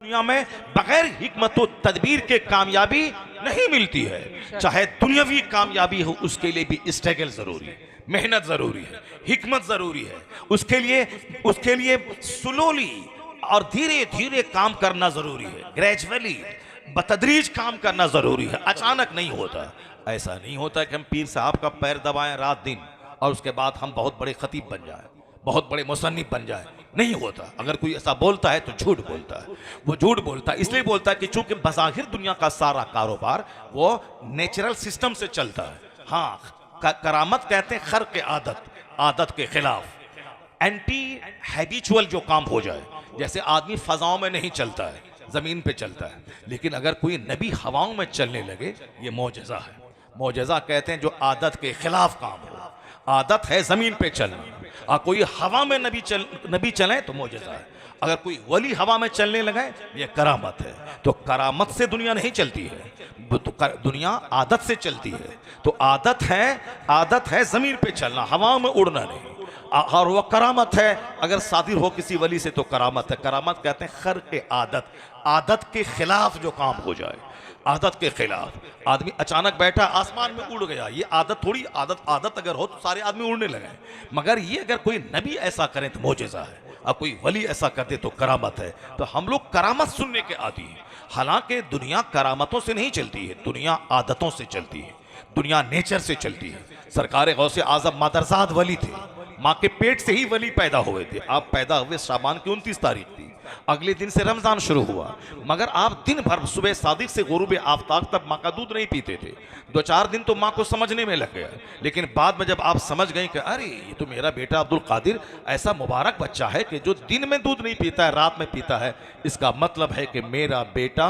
दुनिया में बगैर हिकमत और तदबीर के कामयाबी नहीं मिलती है। चाहे दुनियावी कामयाबी हो उसके लिए भी स्ट्रगल जरूरी है, मेहनत जरूरी है, हिकमत जरूरी है। उसके लिए स्लोली और धीरे धीरे काम करना जरूरी है, ग्रेजुअली बतदरीज काम करना जरूरी है। अचानक नहीं होता। ऐसा नहीं होता कि हम पीर साहब का पैर दबाएं रात दिन और उसके बाद हम बहुत बड़े खतीब बन जाएं, बहुत बड़े मुसन्निफ बन जाए। नहीं होता। अगर कोई ऐसा बोलता है तो झूठ बोलता है। वो झूठ बोलता है इसलिए बोलता है कि चूंकि बज़ाहिर दुनिया का सारा कारोबार वो नेचुरल सिस्टम से चलता है। हाँ, करामत कहते हैं खर्क आदत, आदत के खिलाफ, एंटी हैबिचुअल जो काम हो जाए। जैसे आदमी फजाओं में नहीं चलता है, जमीन पे चलता है। लेकिन अगर कोई नबी हवाओं में चलने लगे, ये मौजज़ा है। मौजज़ा कहते हैं जो आदत के खिलाफ काम हो। आदत है जमीन पे चलना, और कोई हवा में नबी चले तो मौजज़ा है। अगर कोई वली हवा में चलने लगे ये करामत है। तो करामत से दुनिया नहीं चलती है, तो दुनिया आदत से चलती है। तो आदत है जमीन पे चलना, हवा में उड़ना नहीं। और वह करामत है अगर सादिर हो किसी वली से तो करामत है। करामत कहते हैं खर्क आदत, आदत के खिलाफ जो काम हो जाए। आदत के खिलाफ आदमी अचानक बैठा आसमान में उड़ गया, ये आदत थोड़ी। आदत अगर हो तो सारे आदमी उड़ने लगे। मगर ये अगर कोई नबी ऐसा करे तो मौजज़ा है, और कोई वली ऐसा कर दे तो करामत है। तो हम लोग करामत सुनने के आदी हैं। हालांकि दुनिया करामतों से नहीं चलती है, दुनिया आदतों से चलती है, दुनिया नेचर से चलती है। सरकार गौसे आजम मादरजाद वली थे, माँ के पेट से ही वली पैदा हुए थे। आप पैदा हुए शाबान की 29 तारीख थी, अगले दिन से रमजान शुरू हुआ। मगर आप दिन भर सुबह सादिक से गुरूब आफ्ताब तक माँ का दूध नहीं पीते थे। 2-4 दिन तो माँ को समझने में लग गया, लेकिन बाद में जब आप समझ गए कि अरे ये तो मेरा बेटा अब्दुल कादिर ऐसा मुबारक बच्चा है कि जो दिन में दूध नहीं पीता है, रात में पीता है, इसका मतलब है कि मेरा बेटा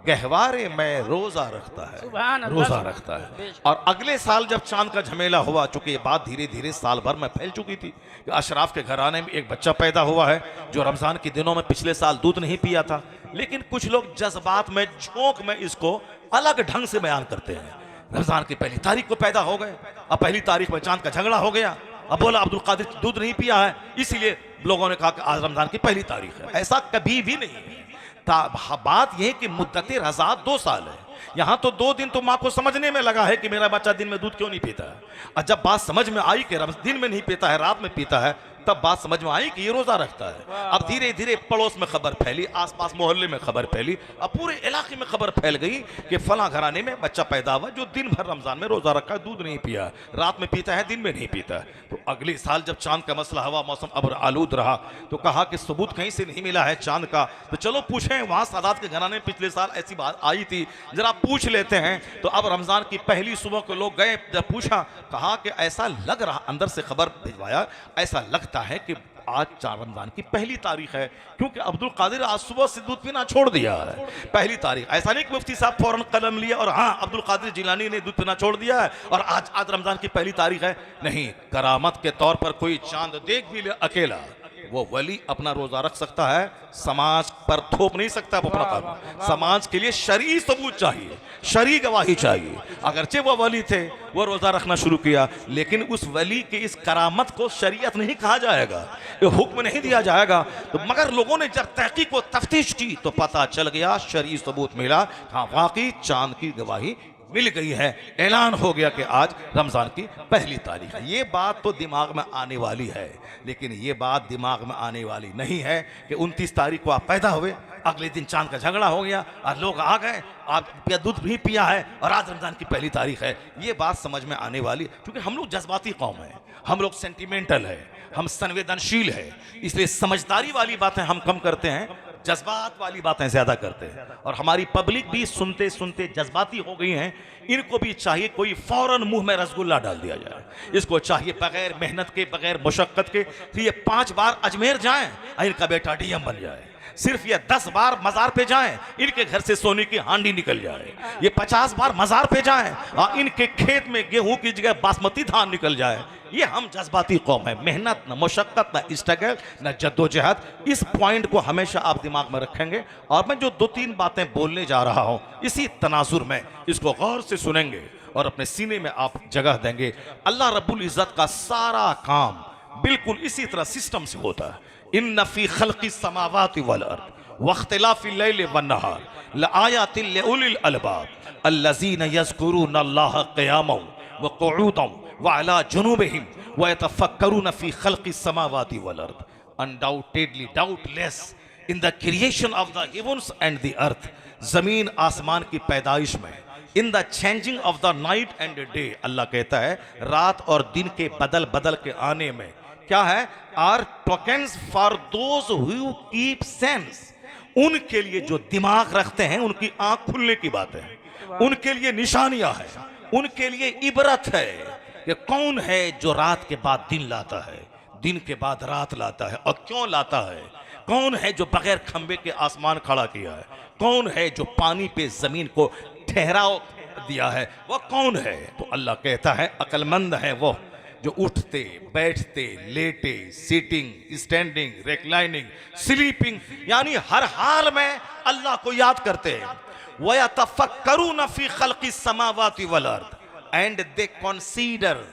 गहवारे में रोजा रखता है, रोजा रखता है। और अगले साल जब चांद का झमेला हुआ, चूंकि ये बात धीरे धीरे साल भर में फैल चुकी थी, अशराफ के घराने में एक बच्चा पैदा हुआ है जो रमजान के दिनों में पिछले साल दूध नहीं पिया था। लेकिन कुछ लोग जज्बात में, झोंक में इसको अलग ढंग से बयान करते हैं। रमजान की पहली तारीख को पैदा हो गए, अब पहली तारीख में चांद का झगड़ा हो गया, अब बोला अब्दुल कादिर दूध नहीं पिया है, इसीलिए लोगों ने कहा कि आज रमजान की पहली तारीख है। ऐसा कभी भी नहीं है। बात यह कि मुद्दत रज़ा 2 साल है। यहाँ तो 2 दिन तो माँ को समझने में लगा है कि मेरा बच्चा दिन में दूध क्यों नहीं पीता है। और जब बात समझ में आई कि दिन में नहीं पीता है, रात में पीता है, तब बात समझ में आई कि ये रोजा रखता है। अब धीरे धीरे पड़ोस में खबर फैली, आसपास मोहल्ले में खबर फैली, अब पूरे इलाके में खबर फैल गई कि फला घराने में बच्चा पैदा हुआ जो दिन भर रमजान में रोजा रखा है, दूध नहीं पिया, रात में पीता है, दिन में नहीं पीता है। तो अगले साल जब चांद का मसला हुआ, मौसम अब्र आलूद रहा, तो कहा कि सबूत कहीं से नहीं मिला है चांद का, तो चलो पूछें। वहां सादात के घराने में पिछले साल ऐसी बात आई थी, जरा पूछ लेते हैं। तो अब रमजान की पहली सुबह को लोग गए, जब पूछा, कहा कि ऐसा लग रहा, अंदर से खबर भिजवाया, ऐसा लगता है कि आज 4 रमजान की पहली तारीख है, क्योंकि अब्दुल कादिर आज सुबह से दूध पीना छोड़ दिया है। पहली तारीख, ऐसा नहीं कि मुफ्ती साहब फौरन कलम लिया और हाँ अब्दुल कादिर जिलानी ने दूध पीना छोड़ दिया है और आज रमजान की पहली तारीख है। नहीं, करामत के तौर पर कोई चांद देख भी ले अकेला, वो वली अपना रोजा रख सकता है, समाज पर थोप नहीं सकता अपना काम। समाज के लिए शरई सबूत चाहिए, शरई गवाही चाहिए। अगरचे वो वली थे, वो रोजा रखना शुरू किया, लेकिन उस वली की इस करामत को शरीयत नहीं कहा जाएगा, ये हुक्म नहीं दिया जाएगा। तो मगर लोगों ने जब तहकीक व तफ्तीश की तो पता चल गया, शरई सबूत मिला, हाँ वाकई चांद की गवाही मिल गई है। ऐलान हो गया कि आज रमजान की पहली तारीख है। ये बात तो दिमाग में आने वाली है, लेकिन ये बात दिमाग में आने वाली नहीं है कि 29 तारीख को आप पैदा हुए, अगले दिन चांद का झगड़ा हो गया और लोग आ गए, आप दूध भी पिया है और आज रमजान की पहली तारीख है। ये बात समझ में आने वाली, क्योंकि हम लोग जज्बाती कौम है, हम लोग सेंटिमेंटल है, हम संवेदनशील है, इसलिए समझदारी वाली बातें हम कम करते हैं, जज्बात वाली बातें ज्यादा करते हैं। और हमारी पब्लिक भी सुनते सुनते जज्बाती हो गई हैं। इनको भी चाहिए कोई फौरन मुंह में रसगुल्ला डाल दिया जाए, इसको चाहिए बगैर मेहनत के, बगैर मुशक्कत के, तो ये 5 बार अजमेर जाएं और इनका बेटा डीएम बन जाए। सिर्फ ये 10 बार मजार पे जाएं, इनके घर से सोने की हांडी निकल जाए। ये 50 बार मजार पे जाएं और इनके खेत में गेहूं की जगह बासमती धान निकल जाए। ये हम जज्बाती कौम है, मेहनत न मुशक्कत न स्ट्रगल न जद्दोजहद। इस पॉइंट को हमेशा आप दिमाग में रखेंगे। और मैं जो 2-3 बातें बोलने जा रहा हूं, इसी तनाजुर में इसको गौर से सुनेंगे और अपने सीने में आप जगह देंगे। अल्लाह रब्बुल इज्जत का सारा काम बिल्कुल इसी तरह सिस्टम से होता है। इन्ना फी खल्क़िस समावाति वल अर्द वख्तिलाफिल लैल वन्नहार लआयातिल लिउलिल अलबाब अल्लज़ीना यज़कुरूना अल्लाह क़ियामन व क़ुऊदन व अला जुनूबिहिम व यतफ़क्करूना फ़ी ख़ल्क़िस समावाति वल अर्द। Undoubtedly, doubtless, in the creation of the heavens and the earth, जमीन आसमान की पैदाइश में, in the changing of the night and day, Allah कहता है रात और दिन के बदल बदल के आने में क्या है, are tokens for those who keep sense, उनके लिए जो दिमाग रखते हैं उनकी आंख खुलने की बात है, उनके लिए निशानियां है, उनके लिए इबरत है कि कौन है जो रात के बाद दिन लाता है, दिन के बाद रात लाता है और क्यों लाता है, कौन है जो बगैर खंबे के आसमान खड़ा किया है, कौन है जो पानी पे जमीन को ठहराव दिया है, वह कौन है। तो अल्लाह कहता है अक्लमंद है वो जो उठते बैठते लेटे सिटिंग स्टैंडिंग रिक्लाइनिंग स्लीपिंग यानी हर हाल में अल्लाह को याद करते हैं। वयतफक्करूना फी खल्क़िस समावाति वल अर्द and they consider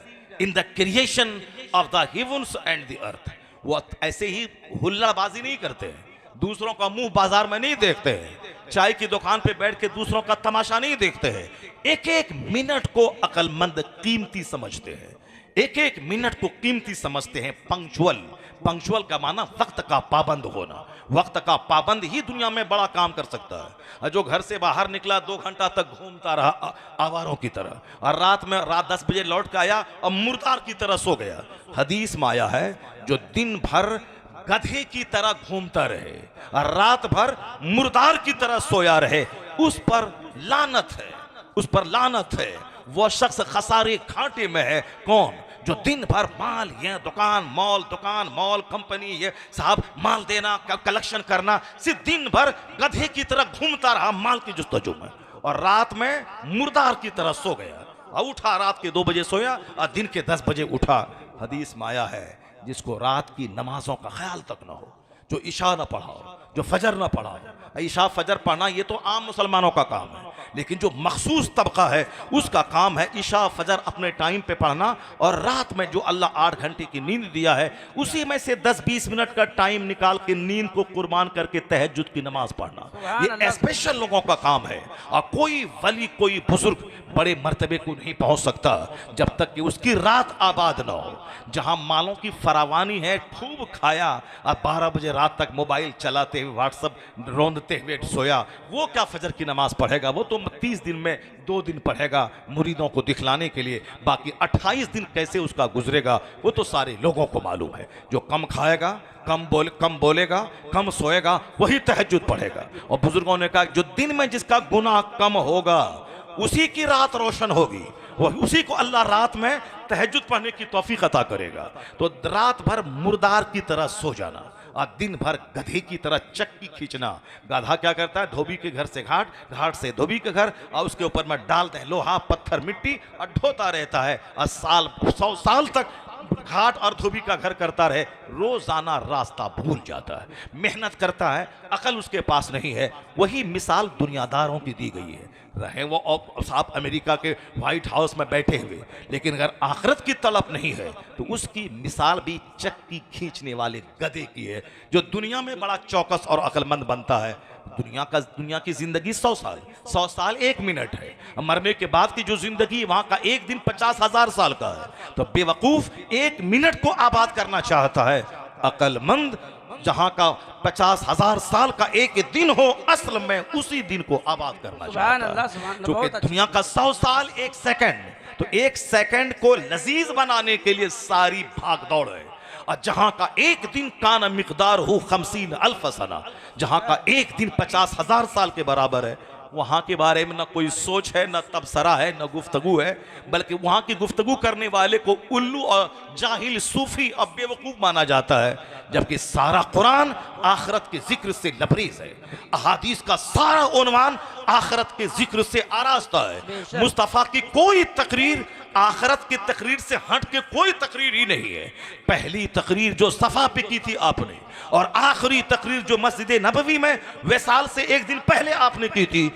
in the creation of the heavens and the earth. वो ऐसे ही हुल्लाबाजी नहीं करते हैं, दूसरों का मुंह बाजार में नहीं देखते हैं, चाय की दुकान पे बैठ के दूसरों का तमाशा नहीं देखते हैं, एक एक मिनट को अक्लमंद कीमती समझते हैं, एक एक मिनट को कीमती समझते हैं। पंक्चुअल, पंक्चुअल का माना वक्त का पाबंद होना, वक्त का पाबंद ही दुनिया में बड़ा काम कर सकता है। जो घर से बाहर निकला 2 घंटा तक घूमता रहा आवारों की तरह और रात 10 बजे लौट के आया और मुर्दार की तरह सो गया। हदीस में आया है जो दिन भर गधे की तरह घूमता रहे और रात भर मुर्दार की तरह सोया रहे, उस पर लानत है, उस पर लानत है। वो शख्स खसारे घाटे में है। कौन? जो दिन भर माल, ये दुकान मॉल कंपनी, ये साहब माल देना कलेक्शन करना, सिर्फ दिन भर गधे की तरह घूमता रहा माल की जुस्तजू में और रात में मुर्दार की तरह सो गया और उठा रात के 2 बजे सोया और दिन के 10 बजे उठा। हदीस में आया है जिसको रात की नमाजों का ख्याल तक ना हो, जो इशा ना पढ़ाओ, जो फजर ना पढ़ाओ। इशा फजर पढ़ना ये तो आम मुसलमानों का काम है, लेकिन जो मखसूस तबका है उसका काम है इशा फजर अपने टाइम पे पढ़ना और रात में जो अल्लाह 8 घंटे की नींद दिया है उसी में से 10-20 मिनट का टाइम निकाल के नींद को कुर्बान करके तहज्जुद की नमाज पढ़ना। ये स्पेशल लोगों का काम है और कोई वली, कोई बुजुर्ग बड़े मर्तबे को नहीं पहुंच सकता जब तक कि उसकी रात आबाद ना हो। जहां मालों की फरावानी है, खूब खाया और 12 बजे रात तक मोबाइल चलाते हुए व्हाट्सएप रोंदते हुए सोया, वो क्या फजर की नमाज पढ़ेगा? वो तो 30 दिन में 2 दिन पढ़ेगा मुरीदों को दिखलाने के लिए, बाकी 28 दिन कैसे उसका गुजरेगा वो तो सारे लोगों को मालूम है। जो कम खाएगा, कम बोलेगा, कम सोएगा, वही तहज्जुद पढ़ेगा। और बुजुर्गों ने कहा जो दिन में जिसका गुनाह कम होगा उसी की रात रोशन होगी, उसी को अल्लाह रात में तहज्जुद पढ़ने की तौफीक अता करेगा। तो रात भर मुर्दार की तरह सो जाना और दिन भर गधे की तरह चक्की खींचना। गधा क्या करता है? धोबी के घर से घाट, घाट से धोबी के घर और उसके ऊपर में डालते हैं लोहा पत्थर मिट्टी और ढोता रहता है और 100 साल तक घाट और धोबी का घर करता रहे, रोजाना रास्ता भूल जाता है, मेहनत करता है, अकल उसके पास नहीं है। वही मिसाल दुनियादारों की दी गई है। रहे वो साहब अमेरिका के व्हाइट हाउस में बैठे हुए, लेकिन अगर आखिरत की तलब नहीं है तो उसकी मिसाल भी चक्की खींचने वाले गधे की है जो दुनिया में बड़ा चौकस और अक्लमंद बनता है। दुनिया की जिंदगी 100 साल 1 मिनट है, मरने के बाद की जो जिंदगी वहां का एक दिन 50,000 साल का है। तो बेवकूफ 1 मिनट को आबाद करना चाहता है, अक्लमंद जहां का 50,000 साल का एक दिन हो, असल में उसी दिन को आबाद करना चाहता है। क्योंकि दुनिया का 100 साल 1 सेकंड, तो 1 सेकंड को लजीज बनाने के लिए सारी भाग दौड़ है। और जहां का एक दिन काना मिकदार हो 50,000 सना, जहां का एक दिन 50,000 साल के बराबर है, वहां के बारे में न कोई सोच है, न तबसरा है, न गुफ्तगू है, बल्कि वहां की गुफ्तगू करने वाले को उल्लू और जाहिल, सूफी और बेवकूफ माना जाता है। जबकि सारा कुरान आखिरत के जिक्र से लबरेज है, अहादीस का सारा उन्वान आखिरत के जिक्र से आरास्ता है। मुस्तफा की कोई तकरीर आखिरत की तकरीर से हट के कोई तकरीर ही नहीं है। पहली तकरीर जो सफा पे की थी आपने, और आखिरी तकरीर जो मस्जिद नबवी में विसाल से 1 दिन पहले आपने की थी।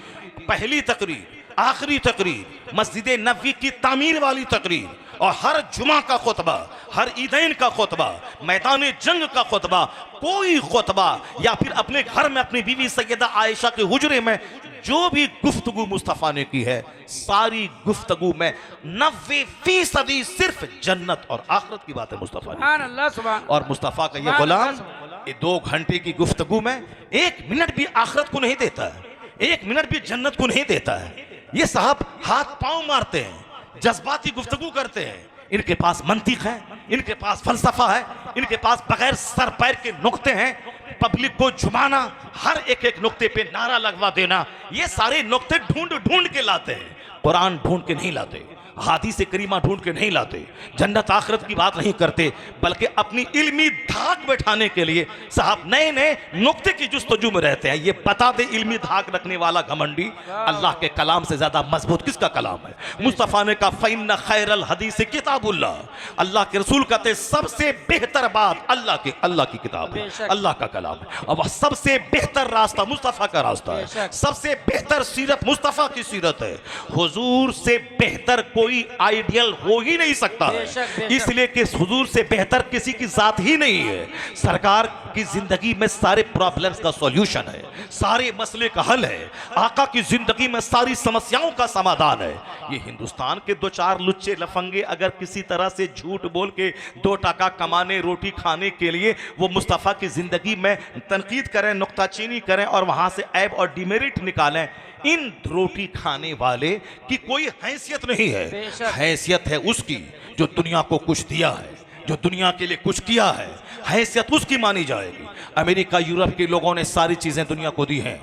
पहली तकरीर, आखिरी तकरीर, मस्जिद नबवी की तामीर वाली तकरीर और हर जुमा का खुतबा, हर ईदैन का खुतबा, मैदान जंग का खुतबा, कोई खुतबा या फिर अपने घर में अपनी बीवी सैयदा आयशा के हुजरे में जो भी गुफ्तगू मुस्तफ़ा ने की है, सारी गुफ्तगू में 90% सिर्फ जन्नत और आखिरत की बात है मुस्तफ़ा ने। और मुस्तफ़ा का ये गुलाम ये 2 घंटे की गुफ्तगू में 1 मिनट भी आखिरत को नहीं देता है, 1 मिनट भी जन्नत को नहीं देता है। ये साहब हाथ पांव मारते हैं, जज्बाती गुफ्तगू करते हैं। इनके पास मंतिक है, इनके पास फलसफा है, इनके पास बगैर सर पैर के नुक्ते हैं। पब्लिक को झुमाना, हर एक नुक्ते पे नारा लगवा देना, ये सारे नुक्ते ढूंढ ढूंढ के लाते हैं। कुरान ढूंढ के नहीं लाते, हादीस करीमा ढूंढ के नहीं लाते, जन्नत आखिरत की बात नहीं करते, बल्कि अपनी इल्मी धाक बैठाने के लिए साहब नए नए नुक्ते की जुस्तजू में रहते हैं। ये बता दे इल्मी धाक रखने वाला घमंडी अल्लाह के कलाम से ज्यादा मजबूत किसका कलाम है? मुस्तफ़ा ने कहा फ़इन्न खैरल हदीस किताबुल्लाह, अल्लाह के रसूल कहते सबसे बेहतर बात अल्लाह की किताब है, अल्लाह का कलाम है। और सबसे बेहतर रास्ता मुस्तफ़ा का रास्ता है, सबसे बेहतर सीरत मुस्तफ़ा की सीरत है। हुजूर से बेहतर कोई आइडियल हो ही नहीं सकता है, इसलिए कि हुजूर से बेहतर किसी की जात ही नहीं है। सरकार की जिंदगी में सारे प्रॉब्लम्स का सॉल्यूशन है, सारे मसले का हल है। आका की जिंदगी में सारी समस्याओं का समाधान है। ये हिंदुस्तान के 2-4 लुच्चे लफंगे अगर किसी तरह से झूठ बोल के 2 टका कमाने, रोटी खाने के लिए वो मुस्तफ़ा की जिंदगी में तनकीद करें, नुक्ताचीनी करें और वहां से ऐब और डिमेरिट निकालें, इन रोटी खाने वाले की कोई हैसियत नहीं है। हैसियत है उसकी जो दुनिया को कुछ दिया है, जो दुनिया के लिए कुछ किया है, हैसियत उसकी मानी जाएगी। अमेरिका यूरोप के लोगों ने सारी चीजें दुनिया को दी हैं।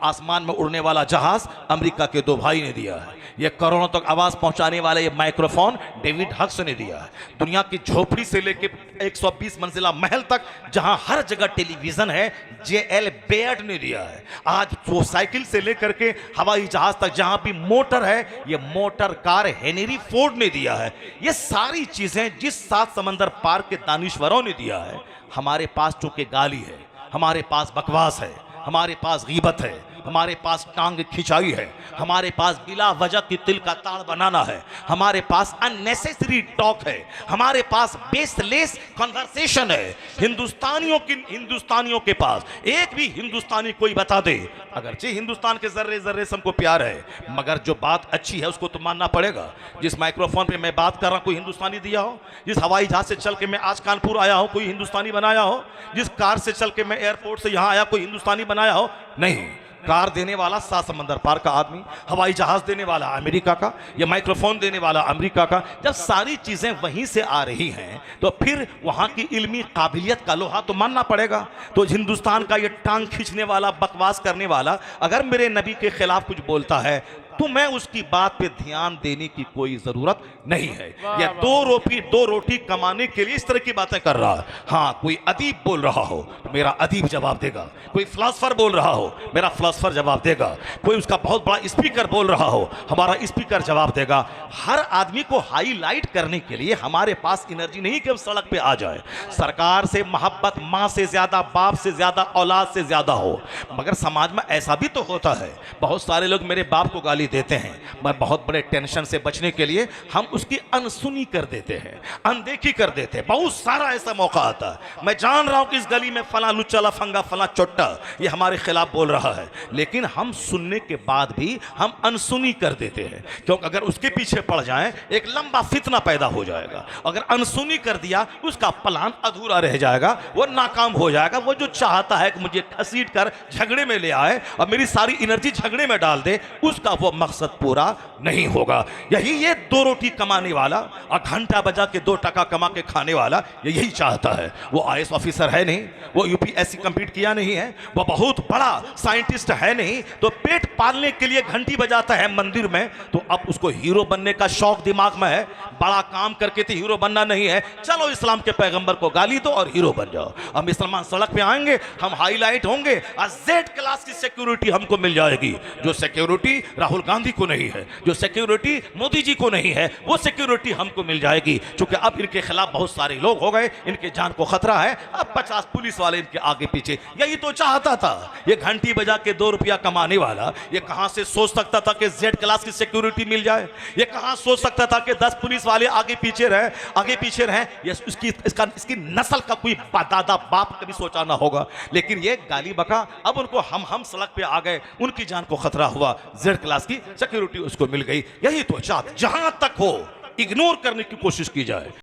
आसमान में उड़ने वाला जहाज अमेरिका के 2 भाई ने दिया है। ये करोड़ों तक आवाज पहुंचाने वाला ये माइक्रोफोन डेविड हक्स ने दिया है। दुनिया की झोपड़ी से लेकर 120 मंजिला महल तक जहां हर जगह टेलीविजन है, JL बेयर्ड ने दिया है। आज वो साइकिल से लेकर के हवाई जहाज तक जहां भी मोटर है, ये मोटर कार हेनरी फोर्ड ने दिया है। ये सारी चीजें जिस 7 समंदर पार के दानिश्वरों ने दिया है, हमारे पास चूंकि गाली है, हमारे पास बकवास है, हमारे पास गीबत है, हमारे पास टांग खिंचाई है, हमारे पास बिला वजह की तिल का ताड़ बनाना है, हमारे पास अननेसेसरी टॉक है, हमारे पास बेसलेस कन्वर्सेशन है। हिंदुस्तानियों के पास एक भी हिंदुस्तानी कोई बता दे, अगरचे हिंदुस्तान के जर्रे जर्रे से हमको प्यार है, मगर जो बात अच्छी है उसको तो मानना पड़ेगा। जिस माइक्रोफोन पे मैं बात कर रहा हूं कोई हिंदुस्तानी दिया हो? जिस हवाई जहाज से चल के मैं आज कानपुर आया हूं कोई हिंदुस्तानी बनाया हो? जिस कार से चल के मैं एयरपोर्ट से यहां आया कोई हिंदुस्तानी बनाया हो? नहीं। कार देने वाला 7 समंदर पार का आदमी, हवाई जहाज देने वाला अमेरिका का, या माइक्रोफोन देने वाला अमेरिका का। जब सारी चीजें वहीं से आ रही हैं तो फिर वहां की इल्मी काबिलियत का लोहा तो मानना पड़ेगा। तो हिंदुस्तान का ये टांग खींचने वाला, बकवास करने वाला अगर मेरे नबी के खिलाफ कुछ बोलता है तो मैं उसकी बात पे ध्यान देने की कोई जरूरत नहीं है। या 2 रोटी कमाने के लिए इस तरह की बातें कर रहा है। हाँ, कोई अदीब बोल रहा हो तो मेरा अदीब जवाब देगा, कोई फिलासफर बोल रहा हो मेरा फिलासफर जवाब देगा, कोई उसका बहुत बड़ा स्पीकर बोल रहा हो हमारा स्पीकर जवाब देगा। हर आदमी को हाईलाइट करने के लिए हमारे पास एनर्जी नहीं कि हम सड़क पे आ जाए। सरकार से मोहब्बत माँ से ज्यादा, बाप से ज्यादा, औलाद से ज्यादा हो, मगर समाज में ऐसा भी तो होता है। बहुत सारे लोग मेरे बाप को गाली देते हैं, मैं बहुत बड़े टेंशन से बचने के लिए हम उसकी अनसुनी कर देते हैं, अनदेखी कर देते हैं। बहुत सारा ऐसा मौका आता है। मैं जान रहा हूं कि इस गली में फला लुच्चा लफंगा, फला चोट्टा ये हमारे खिलाफ बोल रहा है, लेकिन हम सुनने के बाद भी हम अनसुनी कर देते हैं, क्योंकि अगर उसके पीछे पड़ जाएं एक लंबा फितना पैदा हो जाएगा। अगर अनसुनी कर दिया उसका प्लान अधूरा रह जाएगा, वो नाकाम हो जाएगा। वो जो चाहता है कि मुझे घसीट कर झगड़े में ले आए और मेरी सारी एनर्जी झगड़े में डाल दे, उसका वो मकसद पूरा नहीं होगा। यही ये 2 रोटी कमाने वाला और घंटा बजा के 2 टका कमा के खाने वाला यही चाहता है। वो IAS ऑफिसर है नहीं, वो UPSC कंप्लीट किया नहीं है, वो बहुत बड़ा साइंटिस्ट है नहीं, तो पेट पालने के लिए घंटी बजाता है मंदिर में, तो अब उसको हीरो बनने का शौक दिमाग में है। बड़ा काम करके तो हीरो बनना नहीं है, चलो इस्लाम के पैगंबर को गाली दो और हीरो बन जाओ। हम मुसलमान सड़क पे आएंगे, हम हाईलाइट होंगे और Z क्लास की सिक्योरिटी हमको मिल जाएगी, जो सिक्योरिटी राहुल राहुल गांधी को नहीं है, जो सिक्योरिटी मोदी जी को नहीं है, वो सिक्योरिटी हमको मिल जाएगी। क्योंकि अब इनके खिलाफ बहुत सारे लोग हो गए, इनके जान को खतरा है। अब 50 पुलिस वाले इनके आगे पीछे। यही तो चाहता था ये घंटी बजा के 2 रुपया कमाने वाला। ये कहां से सोच सकता था कि जेड क्लास की सिक्योरिटी मिल जाए? ये कहां सोच सकता था कि 10 पुलिस वाले आगे पीछे रहे? ये इसकी नस्ल का कोई दादा बाप कभी सोचा ना होगा। लेकिन ये गाली बका, अब उनको हम सड़क पे आ गए, उनकी जान को खतरा हुआ, जेड क्लास की सिक्योरिटी उसको मिल गई। यही तो चाहत जहां तक हो इग्नोर करने की कोशिश की जाए।